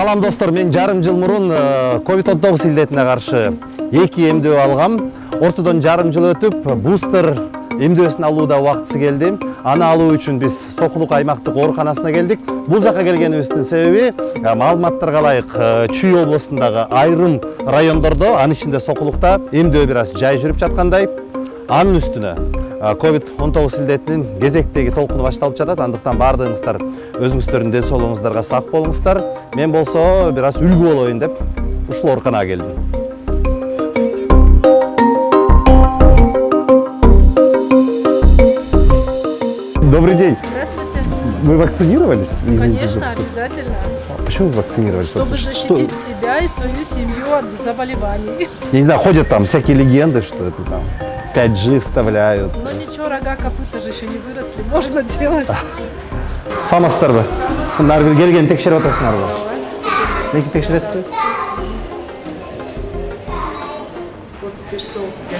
Салам достор, мен жарым жыл мурун COVID-19 илдетине каршы 2 эмдөө алгам. Ортодон жарым жыл өтүп, бустер эмдөөсүн алууда убактысы келди. Аны алуу үчүн биз Сокулук аймактык ооруканасына келдик. Бул жака келгенибиздин себеби маалыматтарга ылайык Чүй облусундагы айрым райондордо, анын ичинде Сокулукта эмдөө бир аз жай жүрүп жаткандай. Анын үстүнө COVID-19 илдетинин кезектеги толкуну башталып жатат. Андыктан баардыгыңыздар өзүңүздөрдүн ден соолугуңуздарга сак болуңуздар. Мен болсо бир аз үлгү болоюн деп ушул ооруканага келдим. Добрый день. Здравствуйте. Вы вакцинировались? Конечно, обязательно. Почему вы вакцинировались? Чтобы защитить себя и свою семью от заболеваний. Я не знаю, ходят там всякие легенды, что это там 5G вставляют. Но ничего, рога, копыта же еще не выросли, можно делать. Саламатсыздар ба? Наргы келген текшерип атасыңар ба? Неки текшересизби? 35 толстый.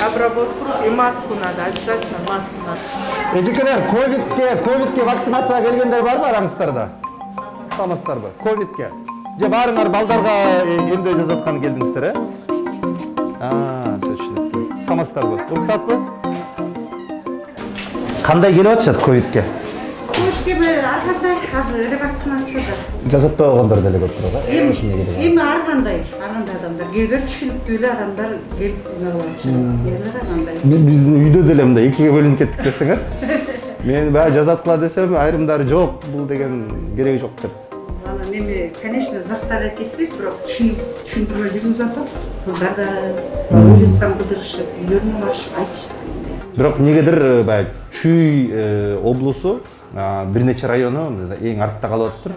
Обработку и маску надо, обязательно маску надо. Эжекелер, ковидке вакцинация келгендер бар ба араңыздарда? Саламатсыздар ба? Ковидке. Же баарыңар балдарга эмдөө жасаткан келдиңиздер, түшүнүктүү. Саламатсыздар ба? Уруксатпы? Кандай келип атышат ковидке? Ковидке ар кандай азыр ревакцинацияда. Жасатпай койгондор деле көп турат, Эми ар кандай адамдар, кээде түшүнүктүү эле адамдар келип алат. Кээде андай. Биздин үйдө деле мындай экиге бөлүнүп кеттик десеңер. Мен баягы жасаткыла десем, айрымдары жок, бул деген кереги жок деп. Ана неме, конечно, заставлять этпейбиз, бирок түшүндүрмө жүргүзүп атат. Кыздар да улицаны кыдырышып, үйлөрүнө барышып айтышат. Бирок негедир баягы Чүй облусу бир нече району эң артта калып атыптыр.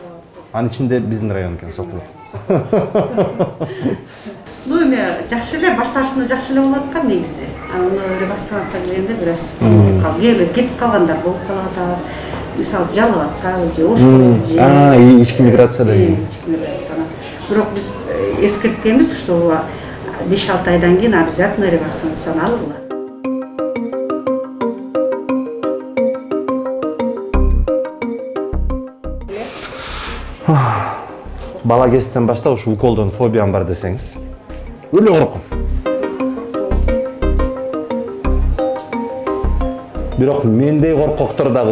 Анын ичинде биздин район экен, Сокулук. Ну эми жакшы эле башташында жакшы эле болуп аткан негизи. Аны ревакцинация дегенде бир аз кетип калгандар болуп калат. Мисалы жалып аткан же ошол же ички миграция деген. Ички миграцияны. Бирок биз эскерткенбиз, что 5-6 айдан кийин обязательно ревакцинацияны алгыла. Бала кезиктен баштап ушу уколдон фобиям бар десеңиз. Өлө корком. Бирок мендей коркоктор дагы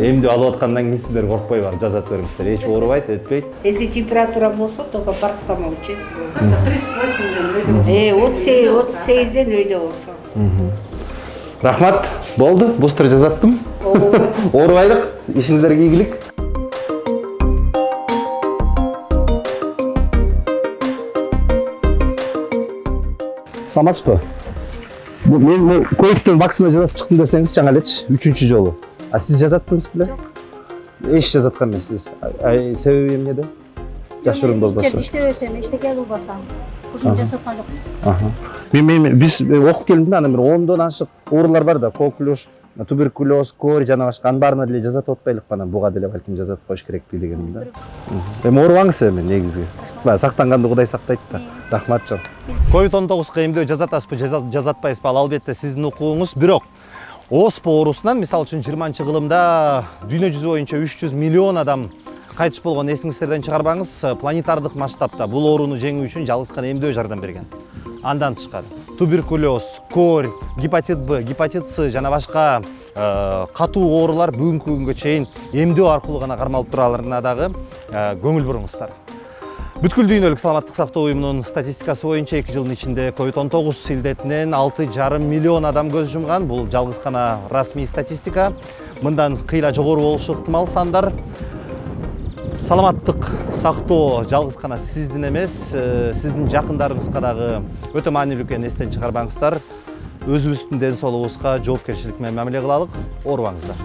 эмдөө алып аткандан кийин сиздер коркпой бар, жазат бериңиздер. Эч оорубайт, этпейт. Если температура болсо, только парацетамол ичесиз болот. 38 өйдө болсо. 38-ден өйдө болсо. Рахмат, болду. Бустер жазаттым. Оорубайлык, ишиңиздерге ийгилик. Саламатсызбы? Мен ковидтен вакцина жасап чыктым десеңиз жаңа элечи, 3-чү жолу. А сиз жазаттыңыз беле? Эч жазаткан эмессиз. Себеби эмнеде? Жашыруун болбосо. Иштебесем, эчтеке кылбасам, ушуну жасаткан жокмун. Биз окуп келдим да, анан бир 10дон ашык оорулар бар да, коклюш, туберкулез, кор жана башка. Анын баарына деле жазатып атпайлык банан, буга деле балким жазатып коюш керекпи дегеним да. Эми оорубаңыз эми негизи. Сактанганды Кудай сактайт да. Рахмат жок. COVID-19 эмдөө жазатасызбы, жазатпайсызбы, ал албетте сиздин укугуңуз. Бирок оспа оорусунан, мисалы үчүн 20-кылымда дүйнө жүзү боюнча 300 миллион адам кайтыш болгон, эсиңиздерден чыгарбаңыз. Планетардык масштабта бул ооруну жеңүү үчүн жалгыз гана эмдөө жардам берген. Андан тышкары туберкулез, кор, гепатит Б, гепатит С жана башка катуу оорулар бүгүнкү күнгө чейин эмдөө аркылуу гана кармалып тураларына дагы көңүл буруңуздар. Бүткүл дүйнөлүк саламаттык сактоо уюмунун статистикасы боюнча 2 жылдын ичинде COVID-19 илдетинен 6,5 миллион адам көз жумган. Бул жалгыз гана расмий статистика. Мындан кыйла жогору болушу ыктымал сандар. Саламаттык сактоо жалгыз гана сиздин эмес, сиздин жакындарыңызга дагы өтө маанилүү экенин эстен чыгарбаңыздар. Өзүбүздүн ден соолугубузга жоопкерчилик менен мамиле кылалык, оорубаңыздар.